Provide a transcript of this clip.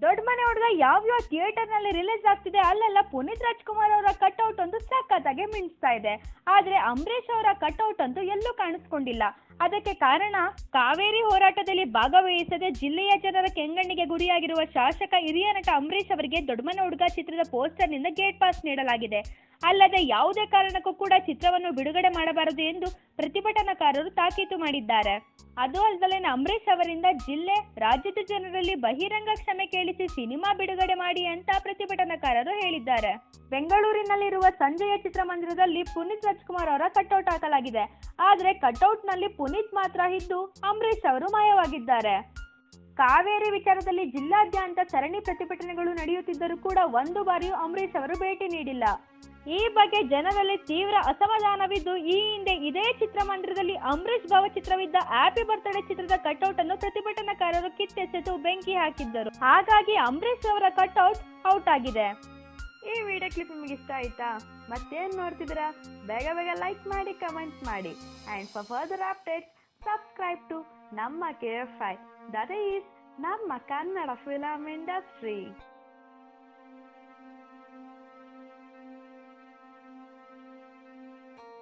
ದೊಡ್ಡ ಮನೆ ಹುಡುಗ ಯಾವ್ಯಾವ ಥಿಯೇಟರ್ನಲ್ಲಿ ರಿಲೀಸ್ ಆಗ್ತಿದೆ ಅಲ್ಲೆಲ್ಲ ಪುನೀತ್ ರಾಜ್ಕುಮಾರ್ ಅವರ ಕಟ್ಔಟ್ ಅಂತೂ ಸಖತ್ತಾಗಿ ಮಿಂಚ್ತಾ ಇದೆ. ಆದ್ರೆ ಅಂಬರೀಷ್ ಅವರ ಕಟ್ಔಟ್ ಅಂತೂ ಎಲ್ಲೂ ಕಾಣಿಸ್ಕೊಂಡಿಲ್ಲ. ಅದಕ್ಕೆ ಕಾರಣ ಕಾವೇರಿ ಹೋರಾಟದಲ್ಲಿ ಭಾಗವಹಿಸದೆ ಜಿಲ್ಲೆಯ ಜನರ ಕೆಂಗಣ್ಣಿಗೆ ಗುರಿಯಾಗಿರುವ ಶಾಸಕ ಹಿರಿಯ ನಟ ಅಂಬರೀಷ್ ಅವರಿಗೆ ದೊಡ್ಡಮನೆ ಹುಡುಗ ಚಿತ್ರದ ಪೋಸ್ಟರ್ನಿಂದ ಗೇಟ್ ಪಾಸ್ ನೀಡಲಾಗಿದೆ. ಅಲ್ಲದೆ ಯಾವುದೇ ಕಾರಣಕ್ಕೂ ಕೂಡ ಚಿತ್ರವನ್ನು ಬಿಡುಗಡೆ ಮಾಡಬಾರದು ಎಂದು ಪ್ರತಿಭಟನಾಕಾರರು ತಾಕೀತು ಮಾಡಿದ್ದಾರೆ. ಅದು ಅಲ್ಲದೆ ಅಂಬರೀಷ್ ಅವರಿಂದ ಜಿಲ್ಲೆ ರಾಜ್ಯದ ಜನರಲ್ಲಿ ಬಹಿರಂಗ ಕ್ಷಮೆ ಕೇಳಿಸಿ ಸಿನಿಮಾ ಬಿಡುಗಡೆ ಮಾಡಿ ಅಂತ ಪ್ರತಿಭಟನಾಕಾರರು ಹೇಳಿದ್ದಾರೆ. ಬೆಂಗಳೂರಿನಲ್ಲಿರುವ ಸಂಜಯ ಚಿತ್ರಮಂದಿರದಲ್ಲಿ ಪುನೀತ್ ರಾಜ್ಕುಮಾರ್ ಅವರ ಕಟ್ಔಟ್ ಹಾಕಲಾಗಿದೆ. ಆದ್ರೆ ಕಟ್ಔಟ್ ನಲ್ಲಿ ಪುನೀತ್ ಮಾತ್ರ ಇದ್ದು ಅಂಬರೀಷ್ ಅವರು ಮಾಯವಾಗಿದ್ದಾರೆ. ಕಾವೇರಿ ವಿಚಾರದಲ್ಲಿ ಜಿಲ್ಲಾದ್ಯಂತ ಸರಣಿ ಪ್ರತಿಭಟನೆಗಳು ನಡೆಯುತ್ತಿದ್ದರೂ ಕೂಡ ಒಂದು ಬಾರಿಯೂ ಅಂಬರೀಷ್ ಅವರು ಭೇಟಿ ನೀಡಿಲ್ಲ. ಈ ಬಗ್ಗೆ ಜನರಲ್ಲಿ ತೀವ್ರ ಅಸಮಾಧಾನವಿದ್ದು, ಈ ಹಿಂದೆ ಇದೇ ಚಿತ್ರಮಂದಿರದಲ್ಲಿ ಅಂಬರೀಷ್ ಭಾವಚಿತ್ರವಿದ್ದ ಹ್ಯಾಪಿ ಬರ್ತ್ಡೇ ಚಿತ್ರದ ಕಟ್ಔಟ್ ಅನ್ನು ಪ್ರತಿಭಟನಾಕಾರರು ಕಿತ್ತೆಸೆದು ಬೆಂಕಿ ಹಾಕಿದ್ದರು. ಹಾಗಾಗಿ ಅಂಬರೀಷ್ ಅವರ ಕಟ್ಔಟ್ ಔಟ್ ಆಗಿದೆ. ಈ ವಿಡಿಯೋ ಕ್ಲಿಪ್ ನಿಮಗೆ ಇಷ್ಟ ಆಯ್ತಾ? ಮತ್ತೇನು ನೋಡ್ತಿದ್ದೀರಾ? ಬೇಗ ಬೇಗ ಲೈಕ್ ಮಾಡಿ, ಕಮೆಂಟ್ ಮಾಡಿ. And for further updates subscribe to ನಮ್ಮ KFI, that is ನಮ್ಮ ಕನ್ನಡ ಫಿಲಂ ಇಂಡಸ್ಟ್ರಿ.